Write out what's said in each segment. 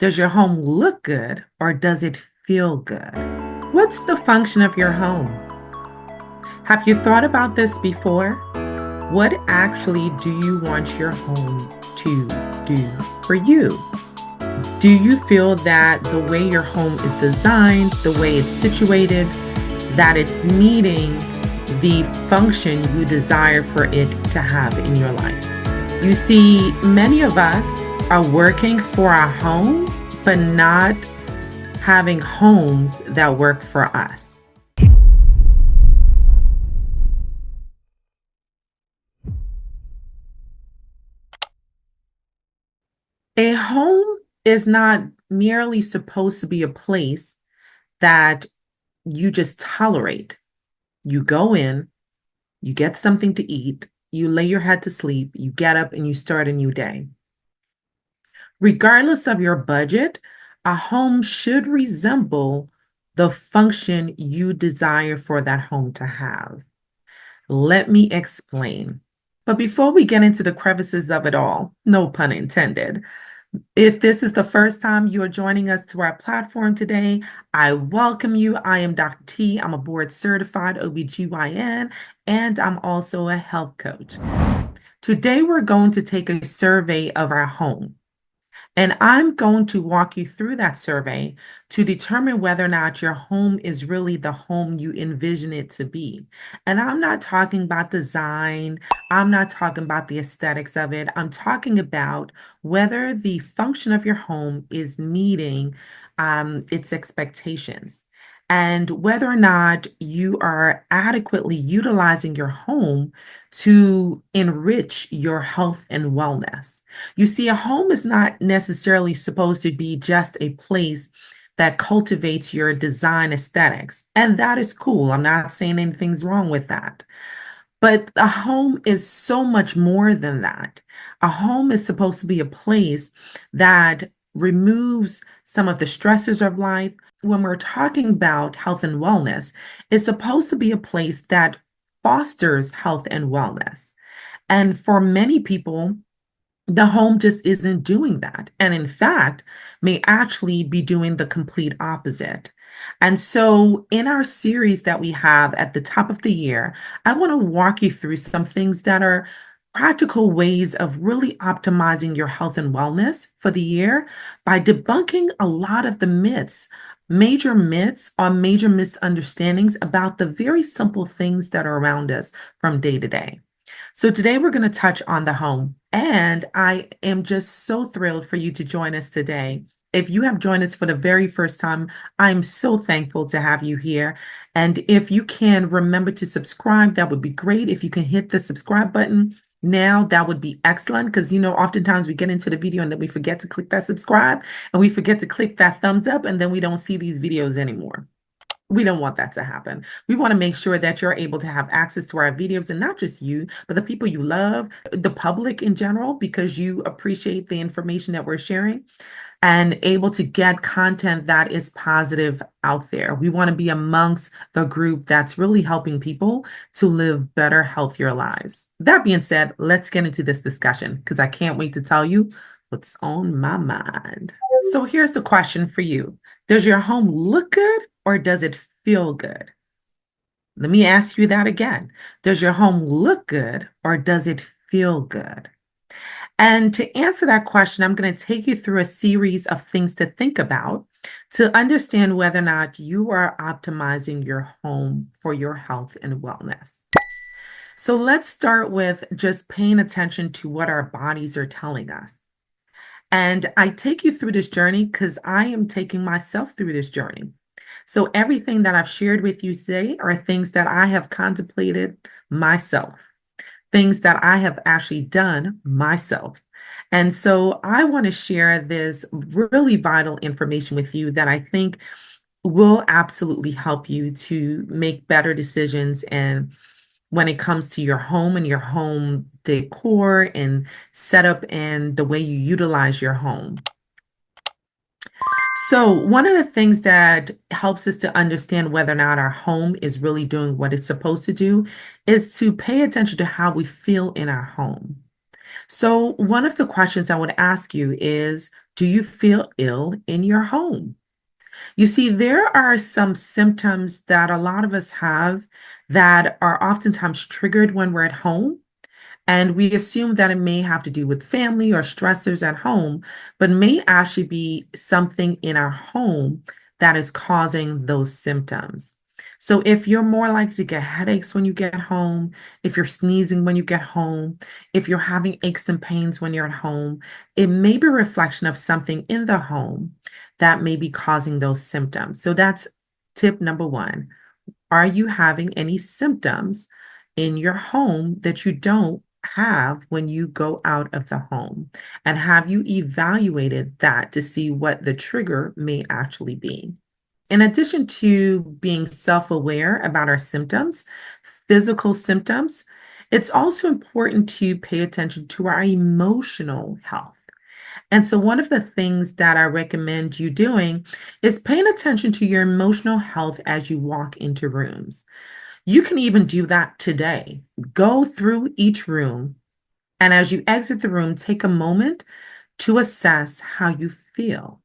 Does your home look good or does it feel good? What's the function of your home? Have you thought about this before? What actually do you want your home to do for you? Do you feel that the way your home is designed, the way it's situated, that it's meeting the function you desire for it to have in your life? You see, many of us are working for our home, but not having homes that work for us. A home is not merely supposed to be a place that you just tolerate. You go in, you get something to eat, you lay your head to sleep, you get up and you start a new day. Regardless of your budget, a home should resemble the function you desire for that home to have. Let me explain. But before we get into the crevices of it all, no pun intended, if this is the first time you are joining us to our platform today, I welcome you. I am Dr. T. I'm a board certified OBGYN, and I'm also a health coach. Today, we're going to take a survey of our home. And I'm going to walk you through that survey to determine whether or not your home is really the home you envision it to be. And I'm not talking about design. I'm not talking about the aesthetics of it. I'm talking about whether the function of your home is meeting its expectations and whether or not you are adequately utilizing your home to enrich your health and wellness. You see, a home is not necessarily supposed to be just a place that cultivates your design aesthetics. And that is cool. I'm not saying anything's wrong with that. But a home is so much more than that. A home is supposed to be a place that removes some of the stressors of life. When we're talking about health and wellness, it's supposed to be a place that fosters health and wellness. And for many people, the home just isn't doing that. And in fact, may actually be doing the complete opposite. And so, in our series that we have at the top of the year, I want to walk you through some things that are practical ways of really optimizing your health and wellness for the year by debunking a lot of the major myths or major misunderstandings about the very simple things that are around us from day to day. So today we're going to touch on the home, and I am just so thrilled for you to join us today. If you have joined us for the very first time, I'm so thankful to have you here. And if you can remember to subscribe, that would be great. If you can hit the subscribe button now, that would be excellent because, oftentimes we get into the video and then we forget to click that subscribe and we forget to click that thumbs up and then we don't see these videos anymore. We don't want that to happen. We want to make sure that you're able to have access to our videos, and not just you, but the people you love, the public in general, because you appreciate the information that we're sharing and able to get content that is positive out there. We want to be amongst the group that's really helping people to live better, healthier lives. That being said, let's get into this discussion because I can't wait to tell you what's on my mind. So here's the question for you. Does your home look good or does it feel good? Let me ask you that again. Does your home look good or does it feel good? And to answer that question, I'm going to take you through a series of things to think about to understand whether or not you are optimizing your home for your health and wellness. So let's start with just paying attention to what our bodies are telling us. And I take you through this journey because I am taking myself through this journey. So everything that I've shared with you today are things that I have contemplated myself, things that I have actually done myself. And so I want to share this really vital information with you that I think will absolutely help you to make better decisions and when it comes to your home and your home decor and setup and the way you utilize your home. So, one of the things that helps us to understand whether or not our home is really doing what it's supposed to do is to pay attention to how we feel in our home. So, one of the questions I would ask you is, Do you feel ill in your home? You see, there are some symptoms that a lot of us have that are oftentimes triggered when we're at home. And we assume that it may have to do with family or stressors at home, but may actually be something in our home that is causing those symptoms. So if you're more likely to get headaches when you get home, if you're sneezing when you get home, if you're having aches and pains when you're at home, it may be a reflection of something in the home that may be causing those symptoms. So that's tip number one. Are you having any symptoms in your home that you don't have when you go out of the home? And have you evaluated that to see what the trigger may actually be? In addition to being self aware about our symptoms, physical symptoms, it's also important to pay attention to our emotional health. And so, one of the things that I recommend you doing is paying attention to your emotional health as you walk into rooms. You can even do that today. Go through each room, and as you exit the room, take a moment to assess how you feel,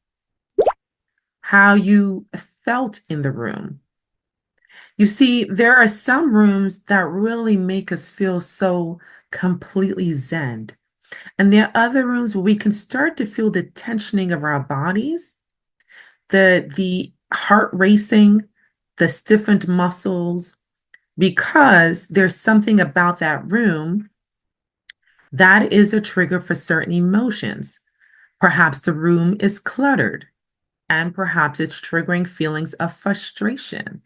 how you felt in the room. You see, there are some rooms that really make us feel so completely zen. And there are other rooms where we can start to feel the tensioning of our bodies, the heart racing, the stiffened muscles, because there's something about that room that is a trigger for certain emotions. Perhaps the room is cluttered, and perhaps it's triggering feelings of frustration.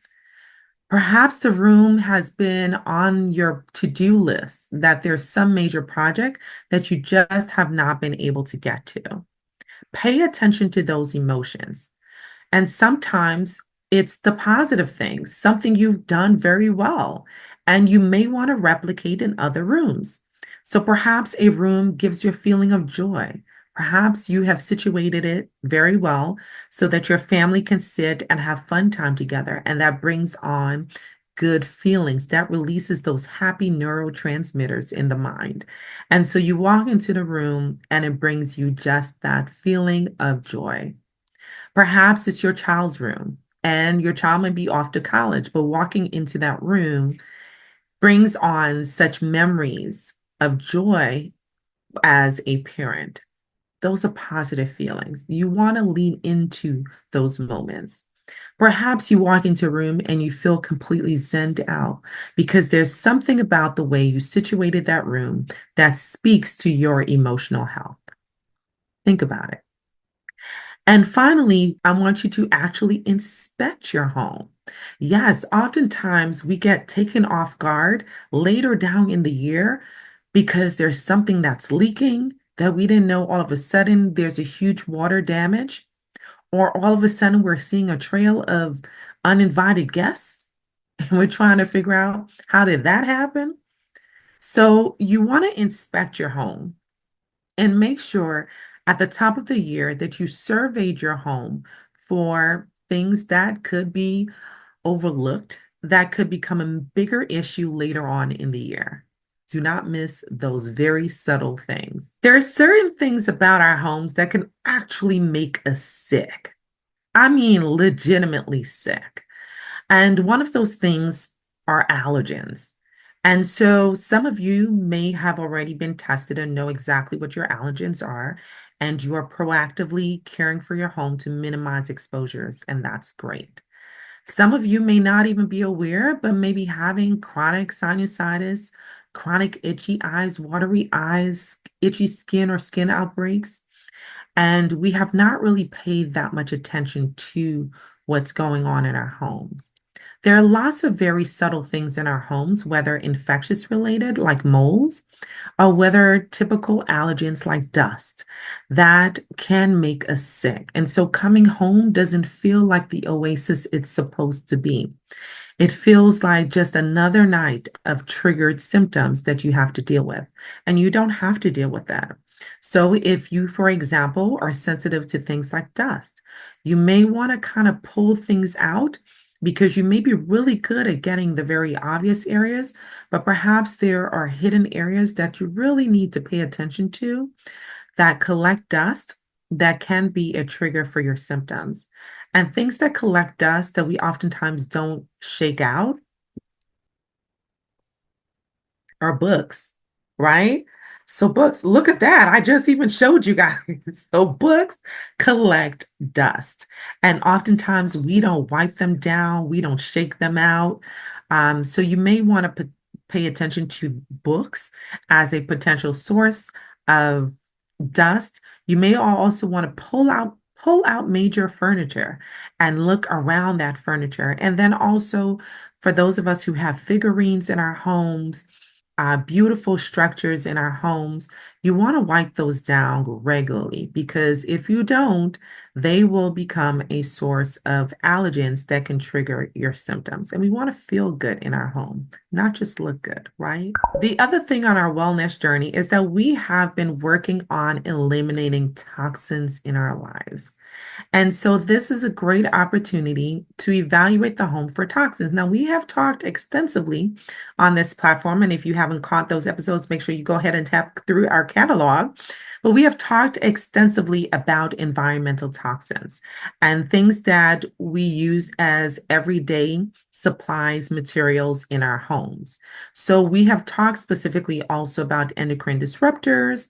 Perhaps the room has been on your to-do list, that there's some major project that you just have not been able to get to. Pay attention to those emotions. And sometimes it's the positive things, something you've done very well, and you may want to replicate in other rooms. So perhaps a room gives you a feeling of joy. Perhaps you have situated it very well so that your family can sit and have fun time together, and that brings on good feelings. That releases those happy neurotransmitters in the mind. And so you walk into the room and it brings you just that feeling of joy. Perhaps it's your child's room and your child may be off to college, but walking into that room brings on such memories of joy as a parent. Those are positive feelings. You want to lean into those moments. Perhaps you walk into a room and you feel completely zenned out because there's something about the way you situated that room that speaks to your emotional health. Think about it. And finally, I want you to actually inspect your home. Yes, oftentimes we get taken off guard later down in the year because there's something that's leaking that we didn't know. All of a sudden, there's a huge water damage, or all of a sudden, we're seeing a trail of uninvited guests, and we're trying to figure out how did that happen. So, you want to inspect your home and make sure at the top of the year that you surveyed your home for things that could be overlooked, that could become a bigger issue later on in the year. Do not miss those very subtle things. There are certain things about our homes that can actually make us sick. I mean, legitimately sick. And one of those things are allergens. And so some of you may have already been tested and know exactly what your allergens are, and you are proactively caring for your home to minimize exposures, and that's great. Some of you may not even be aware, but maybe having chronic sinusitis, chronic itchy eyes, watery eyes, itchy skin, or skin outbreaks. And we have not really paid that much attention to what's going on in our homes. There are lots of very subtle things in our homes, whether infectious related, like molds, or whether typical allergens like dust, that can make us sick. And so coming home doesn't feel like the oasis it's supposed to be. It feels like just another night of triggered symptoms that you have to deal with, and you don't have to deal with that. So, if you, for example, are sensitive to things like dust, you may want to kind of pull things out because you may be really good at getting the very obvious areas, but perhaps there are hidden areas that you really need to pay attention to that collect dust. that can be a trigger for your symptoms. And things that collect dust that we oftentimes don't shake out are books, right? So books, look at that. I just even showed you guys. So books collect dust. And oftentimes we don't wipe them down, we don't shake them out. So you may want to pay attention to books as a potential source of dust. You may also want to pull out major furniture and look around that furniture. And then also for those of us who have figurines in our homes, beautiful structures in our homes, you want to wipe those down regularly because if you don't, they will become a source of allergens that can trigger your symptoms. And we want to feel good in our home, not just look good, right? The other thing on our wellness journey is that we have been working on eliminating toxins in our lives. And so this is a great opportunity to evaluate the home for toxins. Now, we have talked extensively on this platform, and if you haven't caught those episodes, make sure you go ahead and tap through our catalog. But we have talked extensively about environmental toxins and things that we use as everyday supplies, materials in our homes. So we have talked specifically also about endocrine disruptors,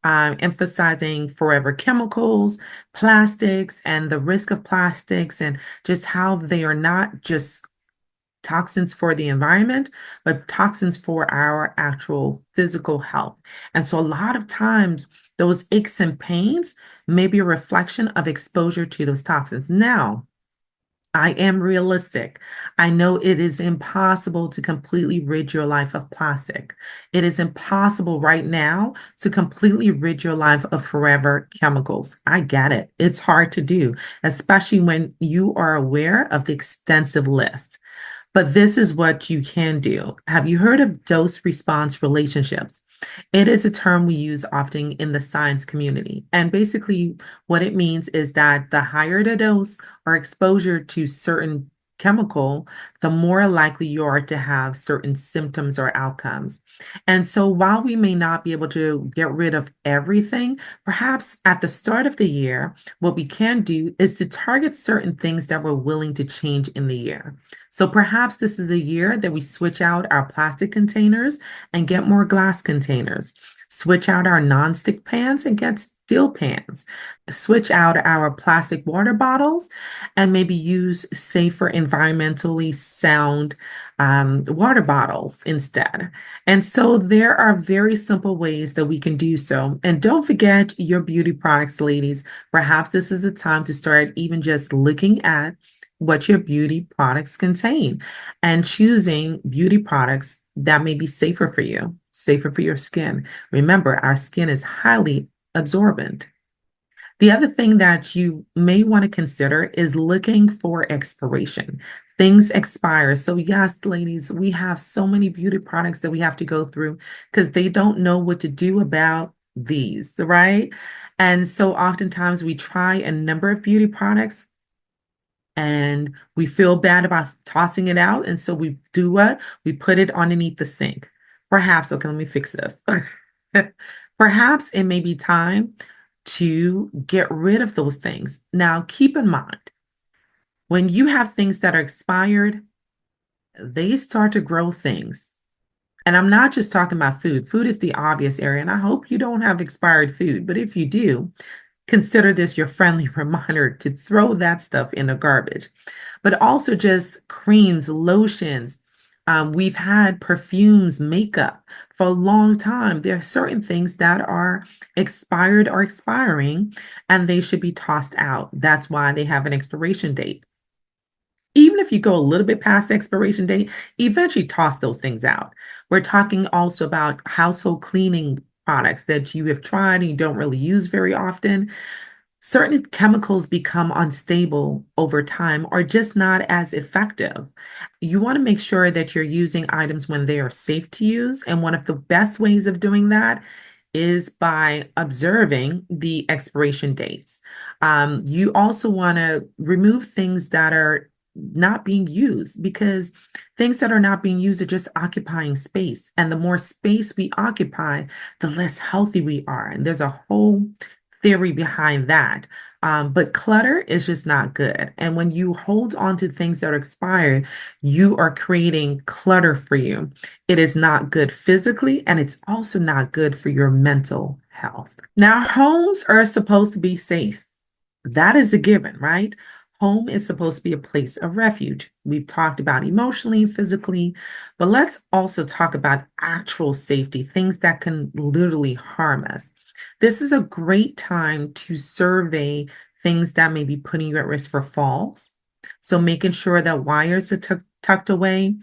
emphasizing forever chemicals, plastics, and the risk of plastics, and just how they are not just toxins for the environment, but toxins for our actual physical health. And so, a lot of times, those aches and pains may be a reflection of exposure to those toxins. Now, I am realistic. I know it is impossible to completely rid your life of plastic. It is impossible right now to completely rid your life of forever chemicals. I get it. It's hard to do, especially when you are aware of the extensive list. But this is what you can do. Have you heard of dose response relationships? It is a term we use often in the science community. And basically, what it means is that the higher the dose or exposure to certain chemical, the more likely you are to have certain symptoms or outcomes. And so, while we may not be able to get rid of everything, perhaps at the start of the year, what we can do is to target certain things that we're willing to change in the year. So perhaps this is a year that we switch out our plastic containers and get more glass containers. Switch out our nonstick pans and get steel pans. Switch out our plastic water bottles and maybe use safer, environmentally sound water bottles instead. And so there are very simple ways that we can do so. And don't forget your beauty products, ladies. Perhaps this is a time to start even just looking at what your beauty products contain and choosing beauty products that may be safer for you, safer for your skin. Remember, our skin is highly absorbent. The other thing that you may want to consider is looking for expiration. Things expire. So, yes, ladies, we have so many beauty products that we have to go through because they don't know what to do about these, right? And so, oftentimes, we try a number of beauty products and we feel bad about tossing it out. And so we do what? We put it underneath the sink. Perhaps, okay, let me fix this. Perhaps it may be time to get rid of those things. Now, keep in mind, when you have things that are expired, they start to grow things. And I'm not just talking about food. Food is the obvious area. And I hope you don't have expired food. But if you do, consider this your friendly reminder to throw that stuff in the garbage. But also just creams, lotions. We've had perfumes, makeup for a long time. There are certain things that are expired or expiring, and they should be tossed out. That's why they have an expiration date. Even if you go a little bit past the expiration date, eventually toss those things out. We're talking also about household cleaning products that you have tried and you don't really use very often. Certain chemicals become unstable over time or just not as effective. You want to make sure that you're using items when they are safe to use. And one of the best ways of doing that is by observing the expiration dates. You also want to remove things that are not being used because things that are not being used are just occupying space. And the more space we occupy, the less healthy we are. And there's a whole theory behind that. But clutter is just not good. And when you hold on to things that are expired, you are creating clutter for you. It is not good physically, and it's also not good for your mental health. Now, homes are supposed to be safe. That is a given, right? Home is supposed to be a place of refuge. We've talked about emotionally, physically, but let's also talk about actual safety, things that can literally harm us. This is a great time to survey things that may be putting you at risk for falls. So, making sure that wires are tucked away,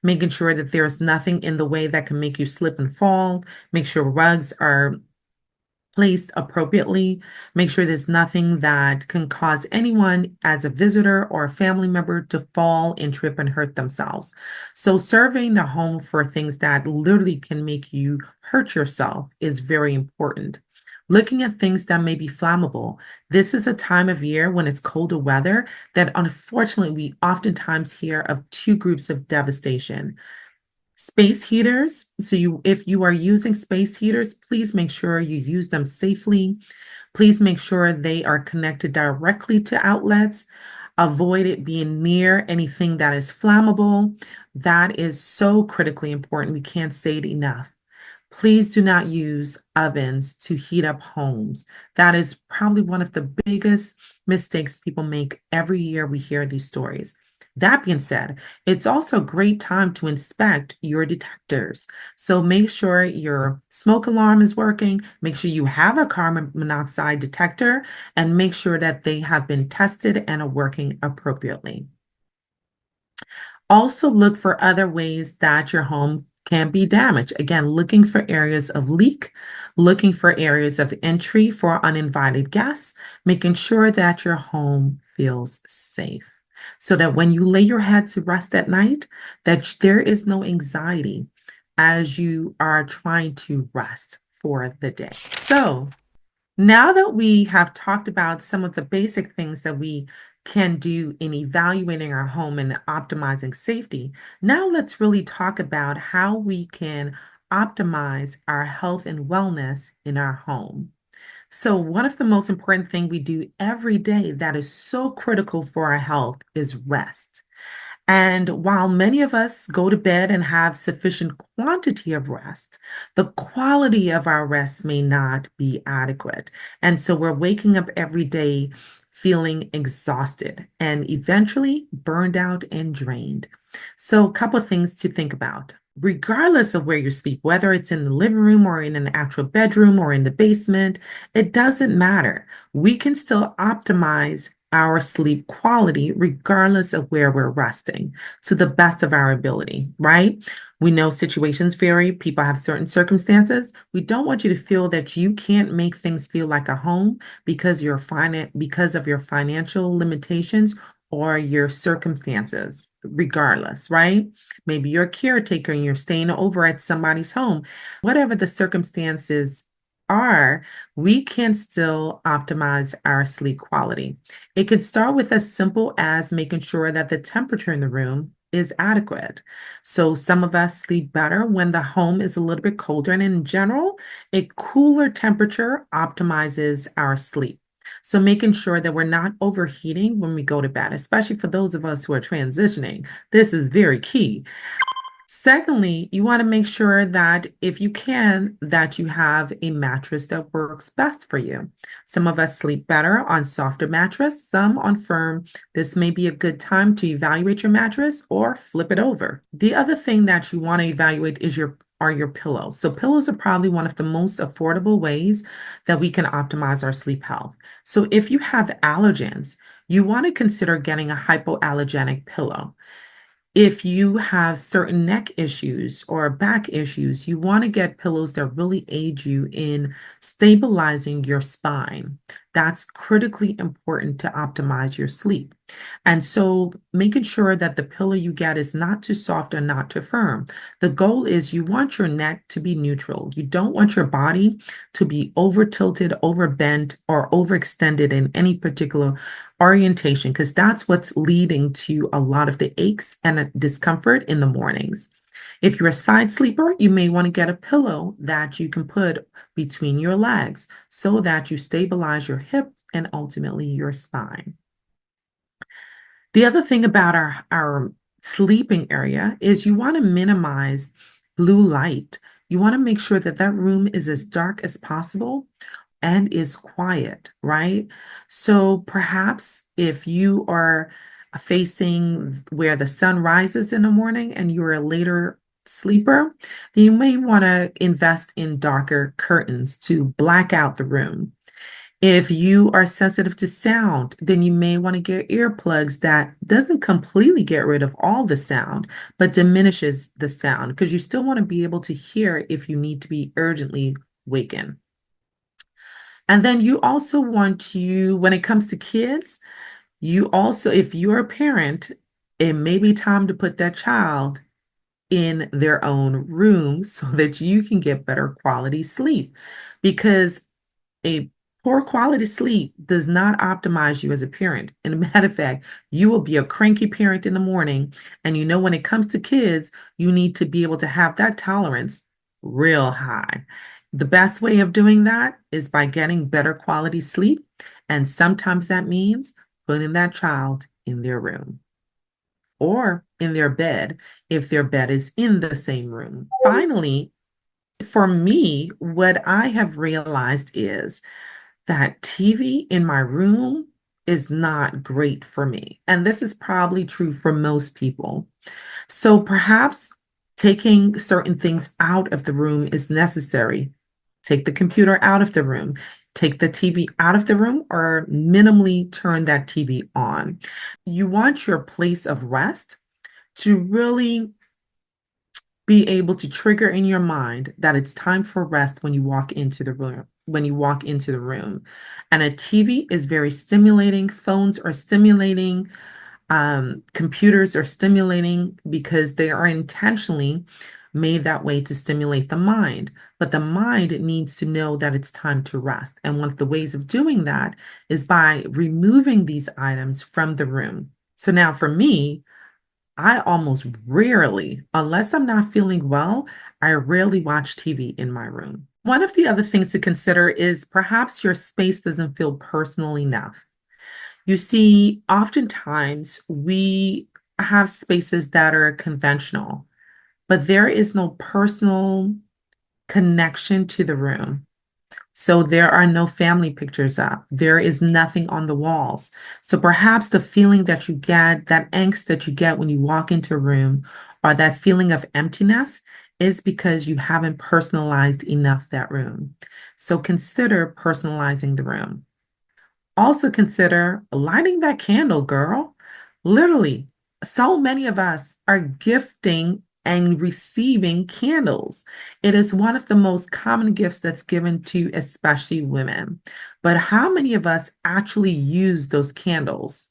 making sure that there's nothing in the way that can make you slip and fall, make sure rugs are placed appropriately. Make sure there's nothing that can cause anyone as a visitor or a family member to fall and trip and hurt themselves. So, surveying the home for things that literally can make you hurt yourself is very important. Looking at things that may be flammable. This is a time of year when it's colder weather that unfortunately we oftentimes hear of two groups of devastation. Space heaters. So if you are using space heaters, please make sure you use them safely. Please make sure they are connected directly to outlets. Avoid it being near anything that is flammable. That is so critically important. We can't say it enough. Please do not use ovens to heat up homes. That is probably one of the biggest mistakes people make every year we hear these stories. That being said, it's also a great time to inspect your detectors. So make sure your smoke alarm is working, make sure you have a carbon monoxide detector, and make sure that they have been tested and are working appropriately. Also, look for other ways that your home can be damaged. Again, looking for areas of leak, looking for areas of entry for uninvited guests, making sure that your home feels safe so that when you lay your head to rest at night, that there is no anxiety as you are trying to rest for the day. So, now that we have talked about some of the basic things that we can do in evaluating our home and optimizing safety, now let's really talk about how we can optimize our health and wellness in our home. So, one of the most important things we do every day that is so critical for our health is rest. And while many of us go to bed and have sufficient quantity of rest, the quality of our rest may not be adequate. And so we're waking up every day feeling exhausted and eventually burned out and drained. So, a couple of things to think about. Regardless of where you sleep, whether it's in the living room or in an actual bedroom or in the basement, it doesn't matter. We can still optimize our sleep quality regardless of where we're resting to the best of our ability, right? We know situations vary, people have certain circumstances. We don't want you to feel that you can't make things feel like a home because of your financial limitations or your circumstances, regardless, right? Maybe you're a caretaker and you're staying over at somebody's home. Whatever the circumstances are, we can still optimize our sleep quality. It could start with as simple as making sure that the temperature in the room is adequate. So some of us sleep better when the home is a little bit colder, and in general, a cooler temperature optimizes our sleep. So making sure that we're not overheating when we go to bed, especially for those of us who are transitioning, this is very key. Secondly, you want to make sure that if you can, that you have a mattress that works best for you. Some of us sleep better on softer mattress, some on firm. This may be a good time to evaluate your mattress or flip it over. The other thing that you want to evaluate is your pillows. So pillows are probably one of the most affordable ways that we can optimize our sleep health. So if you have allergens, you want to consider getting a hypoallergenic pillow. If you have certain neck issues or back issues, you want to get pillows that really aid you in stabilizing your spine. That's critically important to optimize your sleep. And so making sure that the pillow you get is not too soft and not too firm. The goal is you want your neck to be neutral. You don't want your body to be over tilted, over bent, or overextended in any particular orientation, because that's what's leading to a lot of the aches and discomfort in the mornings. If you're a side sleeper, you may want to get a pillow that you can put between your legs so that you stabilize your hip and ultimately your spine. The other thing about our sleeping area is you want to minimize blue light. You want to make sure that that room is as dark as possible and is quiet, right? So perhaps if you are facing where the sun rises in the morning and you're a later sleeper, then you may want to invest in darker curtains to black out the room. If you are sensitive to sound, then you may want to get earplugs that doesn't completely get rid of all the sound, but diminishes the sound because you still want to be able to hear if you need to be urgently wakened. And then you also want to, when it comes to kids, you also, if you're a parent, it may be time to put that child in their own room so that you can get better quality sleep because a poor quality sleep does not optimize you as a parent. And a matter of fact, you will be a cranky parent in the morning. And you know, when it comes to kids, you need to be able to have that tolerance real high. The best way of doing that is by getting better quality sleep. And sometimes that means putting that child in their room or in their bed if their bed is in the same room. Finally, for me, what I have realized is that TV in my room is not great for me. And this is probably true for most people. So perhaps taking certain things out of the room is necessary. Take the computer out of the room, take the TV out of the room, or minimally turn that TV on. You want your place of rest to really be able to trigger in your mind that it's time for rest when you walk into the room. And a TV is very stimulating, phones are stimulating, computers are stimulating because they are intentionally made that way to stimulate the mind. But the mind needs to know that it's time to rest. And one of the ways of doing that is by removing these items from the room. So now for me, I almost rarely, unless I'm not feeling well, I rarely watch TV in my room. One of the other things to consider is perhaps your space doesn't feel personal enough. You see, oftentimes we have spaces that are conventional, but there is no personal connection to the room. So there are no family pictures up. There is nothing on the walls. So perhaps the feeling that you get, that angst that you get when you walk into a room, or that feeling of emptiness is because you haven't personalized enough that room. So consider personalizing the room. Also consider lighting that candle, girl. Literally, so many of us are gifting and receiving candles. It is one of the most common gifts that's given to especially women. But how many of us actually use those candles?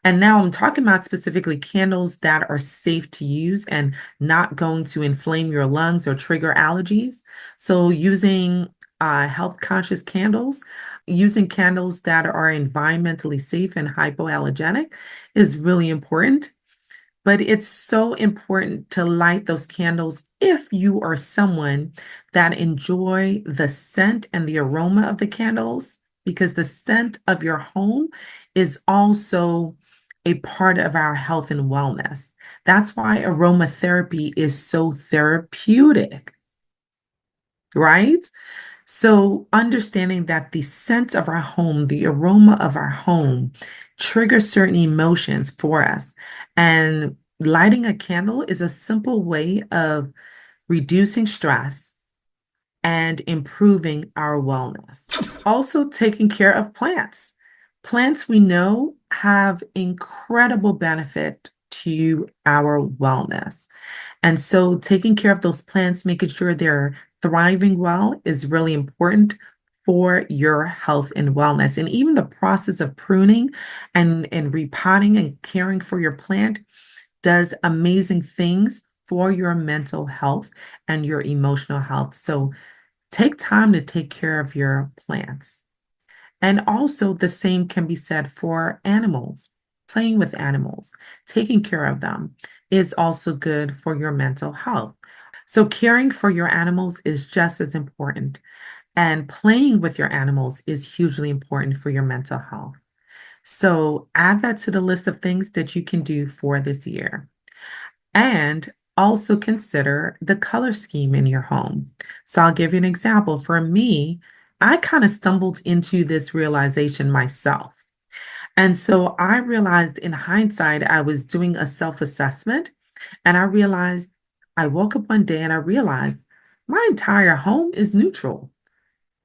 And now I'm talking about specifically candles that are safe to use and not going to inflame your lungs or trigger allergies. So using health conscious candles, using candles that are environmentally safe and hypoallergenic is really important. But it's so important to light those candles if you are someone that enjoy the scent and the aroma of the candles, because the scent of your home is also a part of our health and wellness. That's why aromatherapy is so therapeutic, right? So, understanding that the scent of our home, the aroma of our home, triggers certain emotions for us. And lighting a candle is a simple way of reducing stress and improving our wellness. Also, taking care of plants. Plants we know have incredible benefit to our wellness. And so taking care of those plants, making sure they're thriving well is really important for your health and wellness. And even the process of pruning and repotting and caring for your plant does amazing things for your mental health and your emotional health. So take time to take care of your plants. And also, the same can be said for animals. playing with animals, taking care of them is also good for your mental health. So, caring for your animals is just as important, and playing with your animals is hugely important for your mental health. So, add that to the list of things that you can do for this year. And also consider the color scheme in your home. So, I'll give you an example. For me, I kind of stumbled into this realization myself. And so I realized in hindsight, I was doing a self assessment and I realized I woke up one day and I realized my entire home is neutral.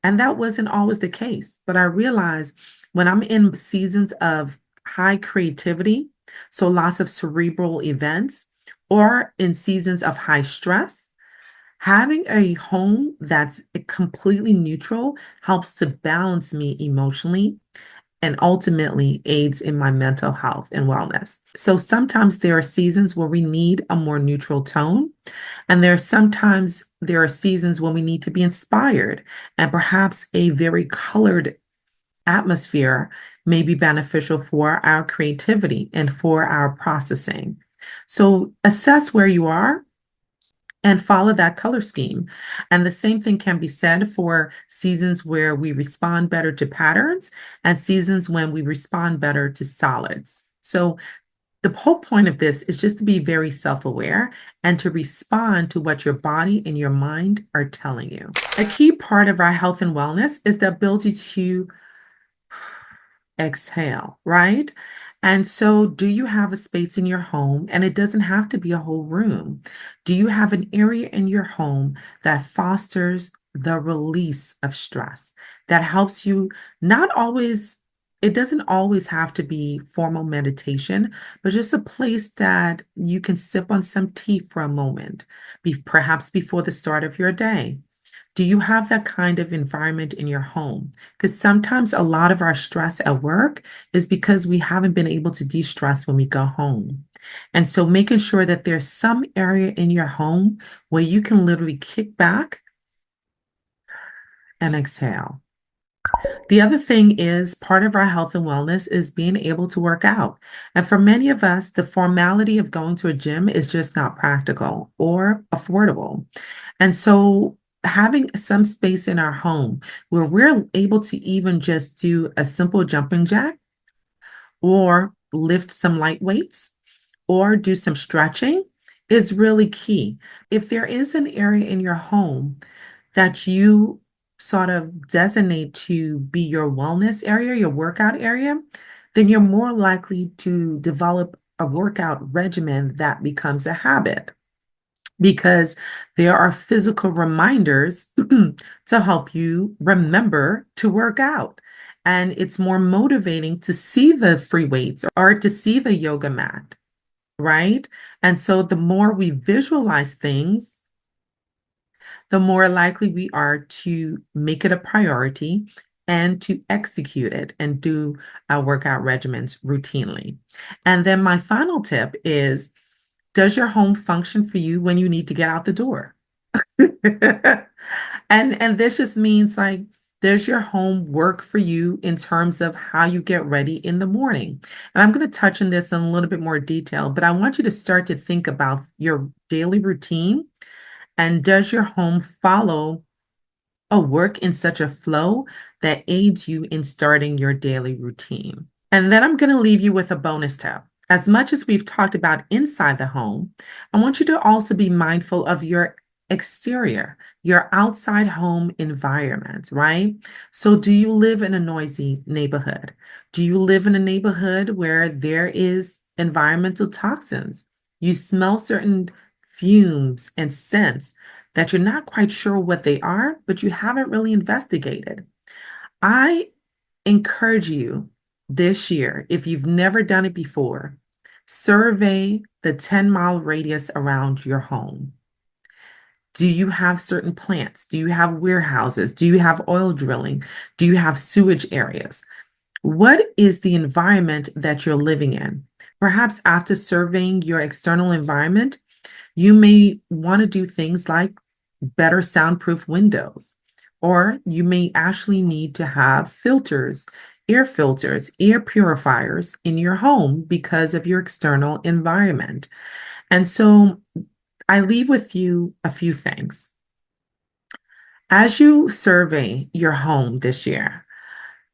And that wasn't always the case. But I realized when I'm in seasons of high creativity, so lots of cerebral events, or in seasons of high stress, having a home that's completely neutral helps to balance me emotionally and ultimately aids in my mental health and wellness. So sometimes there are seasons where we need a more neutral tone, and there are seasons when we need to be inspired, and perhaps a very colored atmosphere may be beneficial for our creativity and for our processing. So assess where you are and follow that color scheme. And the same thing can be said for seasons where we respond better to patterns and seasons when we respond better to solids. So the whole point of this is just to be very self aware and to respond to what your body and your mind are telling you. A key part of our health and wellness is the ability to exhale, right? And so, do you have a space in your home? And it doesn't have to be a whole room. Do you have an area in your home that fosters the release of stress, that helps you not always, it doesn't always have to be formal meditation, but just a place that you can sip on some tea for a moment, perhaps before the start of your day? Do you have that kind of environment in your home? Because sometimes a lot of our stress at work is because we haven't been able to de stress when we go home. And so making sure that there's some area in your home where you can literally kick back and exhale. The other thing is part of our health and wellness is being able to work out. And for many of us, the formality of going to a gym is just not practical or affordable. And so having some space in our home where we're able to even just do a simple jumping jack or lift some light weights or do some stretching is really key. If there is an area in your home that you sort of designate to be your wellness area, your workout area, then you're more likely to develop a workout regimen that becomes a habit because there are physical reminders to help you remember to work out. And it's more motivating to see the free weights or to see the yoga mat, right? And so the more we visualize things, the more likely we are to make it a priority and to execute it and do our workout regimens routinely. And then my final tip is, does your home function for you when you need to get out the door? And this just means like, does your home work for you in terms of how you get ready in the morning? And I'm going to touch on this in a little bit more detail, but I want you to start to think about your daily routine, and does your home follow a work in such a flow that aids you in starting your daily routine? And then I'm going to leave you with a bonus tip. As much as we've talked about inside the home, I want you to also be mindful of your exterior, your outside home environment, right? So, do you live in a noisy neighborhood? Do you live in a neighborhood where there is environmental toxins? You smell certain fumes and scents that you're not quite sure what they are, but you haven't really investigated. I encourage you this year, if you've never done it before, survey the 10-mile radius around your home. Do you have certain plants? Do you have warehouses? Do you have oil drilling? Do you have sewage areas? What is the environment that you're living in? Perhaps after surveying your external environment, you may want to do things like better soundproof windows, or you may actually need to have filters air filters, air purifiers in your home because of your external environment. And so I leave with you a few things. As you survey your home this year,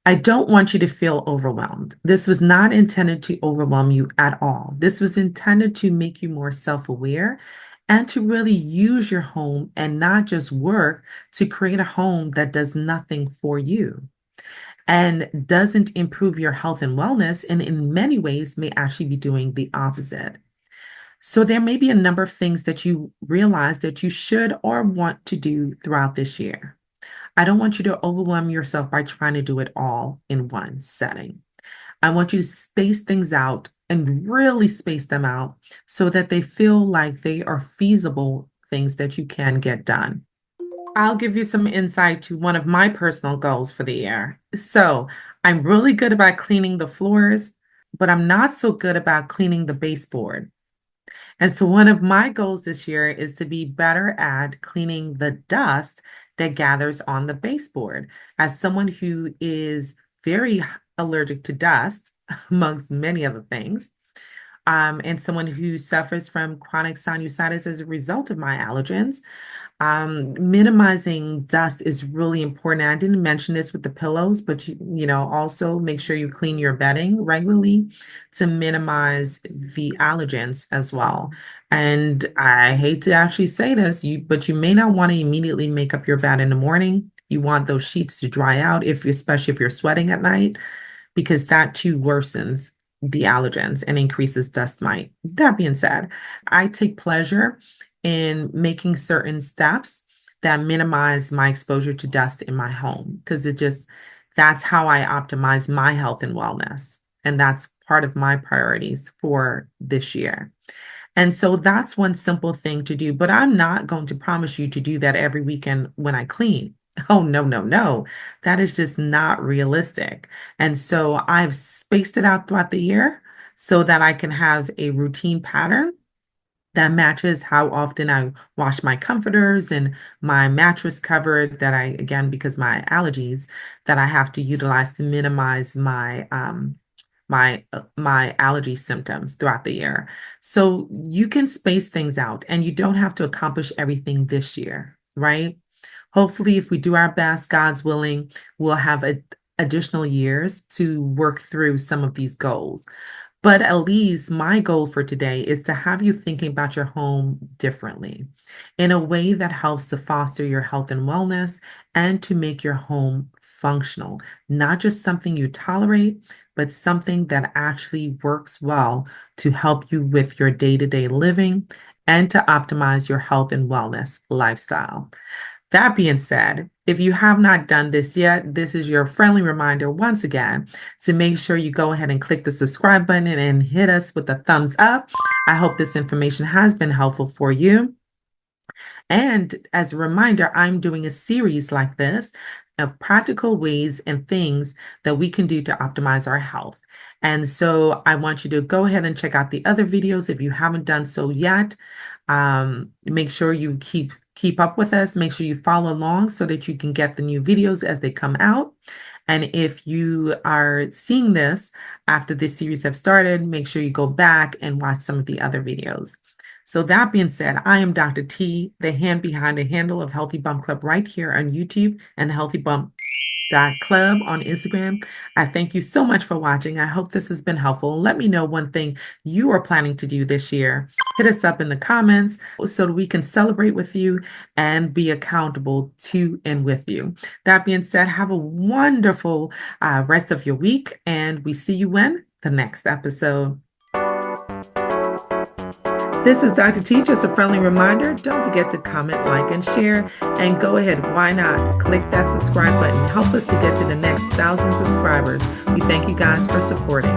I don't want you to feel overwhelmed. This was not intended to overwhelm you at all. This was intended to make you more self aware and to really use your home and not just work to create a home that does nothing for you and doesn't improve your health and wellness, and in many ways may actually be doing the opposite. So, there may be a number of things that you realize that you should or want to do throughout this year. I don't want you to overwhelm yourself by trying to do it all in one setting. I want you to space things out and really space them out so that they feel like they are feasible things that you can get done. I'll give you some insight to one of my personal goals for the year. So, I'm really good about cleaning the floors, but I'm not so good about cleaning the baseboard. And so one of my goals this year is to be better at cleaning the dust that gathers on the baseboard. As someone who is very allergic to dust, amongst many other things, and someone who suffers from chronic sinusitis as a result of my allergens, minimizing dust is really important. I didn't mention this with the pillows, but also make sure you clean your bedding regularly to minimize the allergens as well. And I hate to actually say this, but you may not want to immediately make up your bed in the morning. You want those sheets to dry out, especially if you're sweating at night, because that too worsens the allergens and increases dust mite. That being said, I take pleasure in making certain steps that minimize my exposure to dust in my home because that's how I optimize my health and wellness. And that's part of my priorities for this year. And so that's one simple thing to do, but I'm not going to promise you to do that every weekend when I clean. Oh, no, no, no. That is just not realistic. And so I've spaced it out throughout the year so that I can have a routine pattern that matches how often I wash my comforters and my mattress cover again, because my allergies, that I have to utilize to minimize my allergy symptoms throughout the year. So you can space things out and you don't have to accomplish everything this year, right? Hopefully, if we do our best, God's willing, we'll have additional years to work through some of these goals. But at least my goal for today is to have you thinking about your home differently in a way that helps to foster your health and wellness and to make your home functional, not just something you tolerate, but something that actually works well to help you with your day-to-day living and to optimize your health and wellness lifestyle. That being said, if you have not done this yet, this is your friendly reminder once again to make sure you go ahead and click the subscribe button and hit us with a thumbs up. I hope this information has been helpful for you. And as a reminder, I'm doing a series like this of practical ways and things that we can do to optimize our health. And so I want you to go ahead and check out the other videos if you haven't done so yet. Make sure you keep up with us. Make sure you follow along so that you can get the new videos as they come out. And if you are seeing this after this series have started, make sure you go back and watch some of the other videos. So that being said, I am Dr. T, the hand behind the handle of Healthy Bump Club right here on YouTube and Healthy Bump Club on Instagram. I thank you so much for watching. I hope this has been helpful. Let me know one thing you are planning to do this year. Hit us up in the comments so that we can celebrate with you and be accountable to and with you. That being said, have a wonderful rest of your week, and we see you in the next episode. This is Dr. T, just a friendly reminder. Don't forget to comment, like, and share. And go ahead, why not? Click that subscribe button. Help us to get to the next 1,000 subscribers. We thank you guys for supporting.